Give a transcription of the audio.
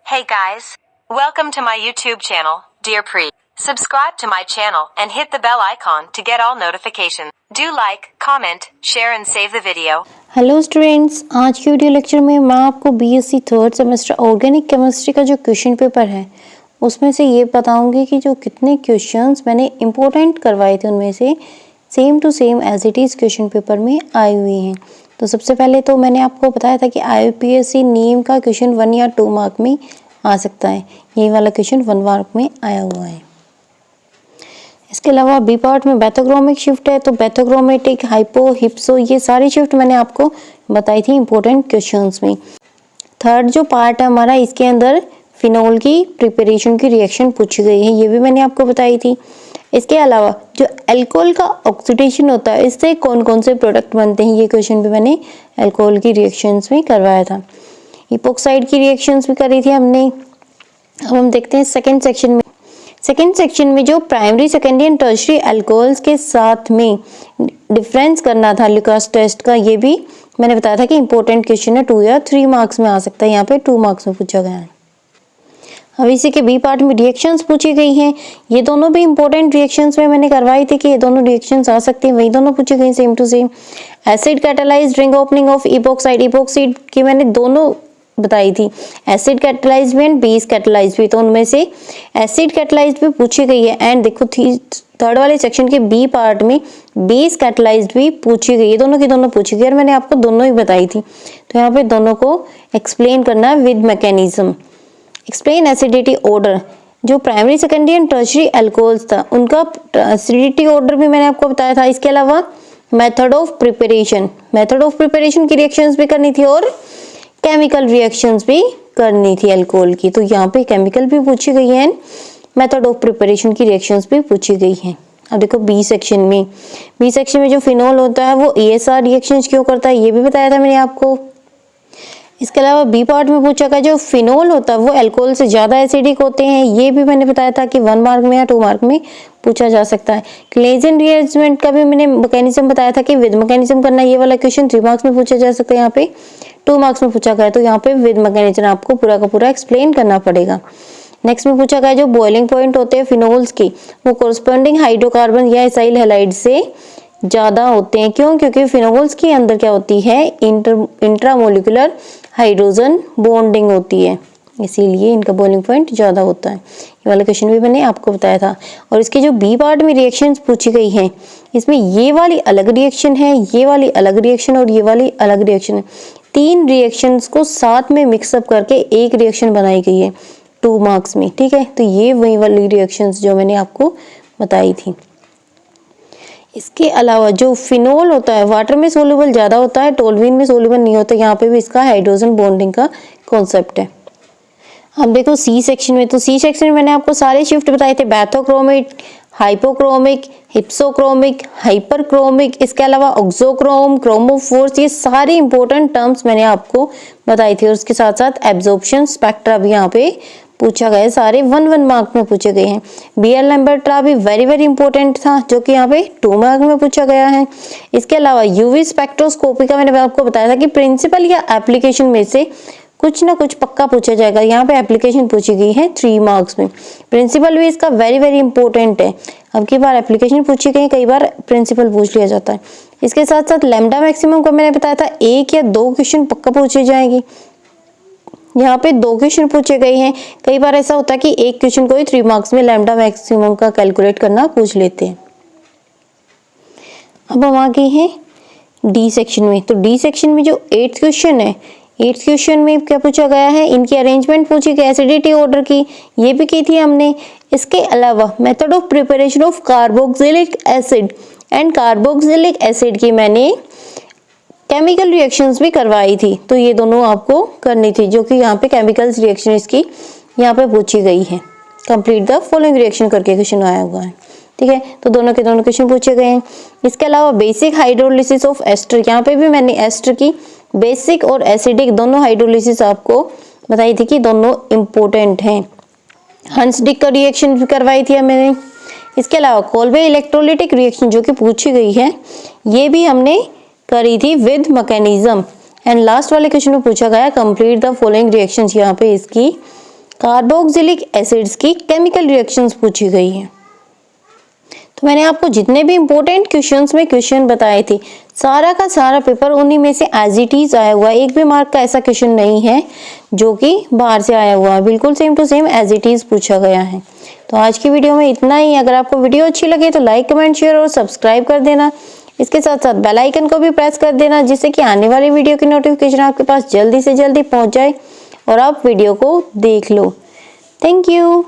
Hey guys, welcome to my YouTube channel, Dear Pre. Subscribe to my channel and hit the bell icon to get all notifications. Do like, comment, share and save the video. Hello students, आज की video lecture में मैं आपको BSc third semester organic chemistry का जो question paper है उसमें से ये बताऊंगी कि जो कितने क्वेश्चंस मैंने इम्पोर्टेंट करवाए थे उनमें से same to same as it is question paper में आए हुए हैं। तो सबसे पहले तो मैंने आपको बताया था कि IUPAC नीम का क्वेश्चन 1 या 2 मार्क में आ सकता है। ये वाला क्वेश्चन 1 मार्क में आया हुआ है। इसके अलावा बी पार्ट में बैथोक्रोमिक शिफ्ट है, तो बैथोक्रोमेटिक, हाइपो, हिप्सो ये सारी शिफ्ट मैंने आपको बताई थी इंपॉर्टेंट क्वेश्चंस में। थर्ड जो पार्ट है हमारा, इसके अंदर फिनोल की प्रिपरेशन की रिएक्शन पूछी गई है, ये भी मैंने आपको बताई थी। इसके अलावा जो अल्कोहल का ऑक्सीडेशन होता है, इससे कौन कौन से प्रोडक्ट बनते हैं, ये क्वेश्चन भी मैंने अल्कोहल की रिएक्शंस में करवाया था। इपोक्साइड की रिएक्शंस भी करी थी हमने। अब हम देखते हैं सेकेंड सेक्शन में। सेकेंड सेक्शन में जो primary, secondary and tertiary alcohols के साथ में डिफरेंस करना था लुकास टेस्ट का, ये भी मैंने बताया था कि इंपॉर्टेंट क्वेश्चन है, 2 या 3 मार्क्स में आ सकता है। यहाँ पे 2 मार्क्स में पूछा गया है। अब इसी के बी पार्ट में रिएक्शंस पूछी गई हैं। ये दोनों भी इंपॉर्टेंट रिएक्शंस में मैंने करवाई थी कि ये दोनों रिएक्शंस आ सकती हैं, वही दोनों पूछी गई same to same. Acid catalysed ring opening of epoxide, epoxide की मैंने दोनों बताई थी, एसिड कैटालाइज्ड भी एंड बेस कैटालाइज्ड भी, तो उनमें से एसिड कैटालाइज्ड भी पूछी गई है। एंड देखो थर्ड वाले सेक्शन के बी पार्ट में बेस कैटालाइज्ड भी पूछी गई है, दोनों की दोनों पूछी गई और मैंने आपको दोनों ही बताई थी। तो यहाँ पे दोनों को एक्सप्लेन करना है with mechanism. Explain acidity order, जो primary, secondary and tertiary alcohols था उनका एसिडिटी ऑर्डर भी मैंने आपको बताया था। इसके अलावा method of preparation, method of preparation की रिएक्शंस भी करनी थी और केमिकल रिएक्शंस भी करनी थी अल्कोहल की, तो यहाँ पे केमिकल भी पूछी गई है, मेथड ऑफ प्रिपरेशन की रिएक्शंस भी पूछी गई हैं। अब देखो बी सेक्शन में, बी सेक्शन में जो फिनोल होता है वो ESR रिएक्शंस क्यों करता है, ये भी बताया था मैंने आपको। इसके अलावा बी पार्ट में पूछा गया जो फिनोल होता है वो अल्कोहल से ज़्यादा एसिडिक होते हैं, ये भी मैंने बताया था कि 1 मार्क में या 2 मार्क में पूछा जा सकता है। क्लेजन रिएरेंजमेंट का भी मैंने मैकेनिज्म बताया था कि विद मैकेनिज्म करना, ये वाला क्वेश्चन 3 मार्क्स में पूछा जा सकता है, यहाँ पे 2 मार्क्स में पूछा गया, तो यहाँ पे विद मैकेनिज्म आपको पूरा का पूरा एक्सप्लेन करना पड़ेगा। नेक्स्ट में पूछा गया जो बॉइलिंग पॉइंट होते हैं फिनोल्स की वो कोरस्पॉन्डिंग हाइड्रोकार्बन या एसाइल हैलाइड से ज़्यादा होते हैं। क्यों? क्योंकि फिनोल्स के अंदर क्या होती है, इंट्रामोलिकुलर हाइड्रोजन बॉन्डिंग होती है, इसीलिए इनका बॉइलिंग पॉइंट ज़्यादा होता है। ये वाला क्वेश्चन भी मैंने आपको बताया था। और इसके जो बी पार्ट में रिएक्शंस पूछी गई हैं, इसमें ये वाली अलग रिएक्शन है, ये वाली अलग रिएक्शन और ये वाली अलग रिएक्शन है। 3 रिएक्शंस को साथ में मिक्सअप करके एक रिएक्शन बनाई गई है 2 मार्क्स में, ठीक है। तो ये वही वाली रिएक्शंस जो मैंने आपको बताई थी। इसके अलावा जो फिनोल होता है वाटर में सोल्यूबल ज़्यादा होता है, टोल्यूइन में सोल्यूबल नहीं होता, यहाँ पे भी इसका हाइड्रोजन बॉन्डिंग का कॉन्सेप्ट है। अब देखो सी सेक्शन में, तो सी सेक्शन में मैंने आपको सारे शिफ्ट बताए थे, बैथोक्रोमिक, हाइपोक्रोमिक, हिप्सोक्रोमिक, हाइपरक्रोमिक, इसके अलावा ऑक्सोक्रोम, क्रोमोफोर्स, ये सारे इंपॉर्टेंट टर्म्स मैंने आपको बताई थी। और उसके साथ साथ एब्जॉर्प्शन स्पेक्ट्रा भी यहाँ पे पूछा गया है, सारे 1 मार्क में पूछे गए हैं। BR-लैम्बर्ट भी वेरी इंपॉर्टेंट था, जो कि यहाँ पे 2 मार्क में पूछा गया है। इसके अलावा UV स्पेक्ट्रोस्कोपी का मैंने आपको बताया था कि प्रिंसिपल या एप्लीकेशन में से कुछ ना कुछ पक्का पूछा जाएगा। यहाँ पे एप्लीकेशन पूछी गई है 3 मार्क्स में, प्रिंसिपल भी इसका वेरी इंपॉर्टेंट है। अब की बार एप्लीकेशन पूछी गई, कई बार प्रिंसिपल पूछ लिया जाता है। इसके साथ साथ लैम्डा मैक्सिमम का मैंने बताया था 1 या 2 क्वेश्चन पक्का पूछे जाएंगे, यहाँ पे 2 क्वेश्चन पूछे गए हैं। कई बार ऐसा होता है कि एक क्वेश्चन को ही 3 मार्क्स में लैम्डा मैक्सिमम का कैलकुलेट करना पूछ लेते हैं। अब हम आ गए हैं डी सेक्शन में, तो डी सेक्शन में जो 8th क्वेश्चन है, 8th क्वेश्चन में क्या पूछा गया है, इनकी अरेंजमेंट पूछी गई, एसिडिटी ऑर्डर की, ये भी की थी हमने। इसके अलावा method of preparation of carboxylic acid and carboxylic acid की मैंने केमिकल रिएक्शंस भी करवाई थी, तो ये दोनों आपको करनी थी, जो कि यहाँ पे केमिकल्स रिएक्शन इसकी यहाँ पे पूछी गई है। कंप्लीट द फॉलोइंग रिएक्शन करके क्वेश्चन आया हुआ है, ठीक है। तो दोनों के दोनों क्वेश्चन पूछे गए हैं। इसके अलावा बेसिक हाइड्रोलिसिस ऑफ एस्टर, यहाँ पे भी मैंने एस्टर की बेसिक और एसिडिक दोनों हाइड्रोलिसिस आपको बताई थी कि दोनों इंपॉर्टेंट हैं। हंसडिक का रिएक्शन भी करवाई थी मैंने। इसके अलावा कोल्बे इलेक्ट्रोलिटिक रिएक्शन जो कि पूछी गई है, ये भी हमने करी थी विद मैकेनिज्म। एंड लास्ट वाले क्वेश्चन में पूछा गया कंप्लीट द फॉलोइंग रिएक्शंस, यहाँ पे इसकी कार्बोक्सिलिक एसिड्स की केमिकल रिएक्शंस पूछी गई हैं। तो मैंने आपको जितने भी इंपॉर्टेंट क्वेश्चंस में क्वेश्चन बताए थे, सारा का सारा पेपर उन्हीं में से एज इट इज आया हुआ है। एक भी मार्क का ऐसा क्वेश्चन नहीं है जो कि बाहर से आया हुआ है, बिल्कुल same to same as it is पूछा गया है। तो आज की वीडियो में इतना ही। अगर आपको वीडियो अच्छी लगे तो लाइक, कमेंट, शेयर और सब्सक्राइब कर देना। इसके साथ साथ बेल आइकन को भी प्रेस कर देना, जिससे कि आने वाली वीडियो की नोटिफिकेशन आपके पास जल्दी से जल्दी पहुंच जाए और आप वीडियो को देख लो। Thank you.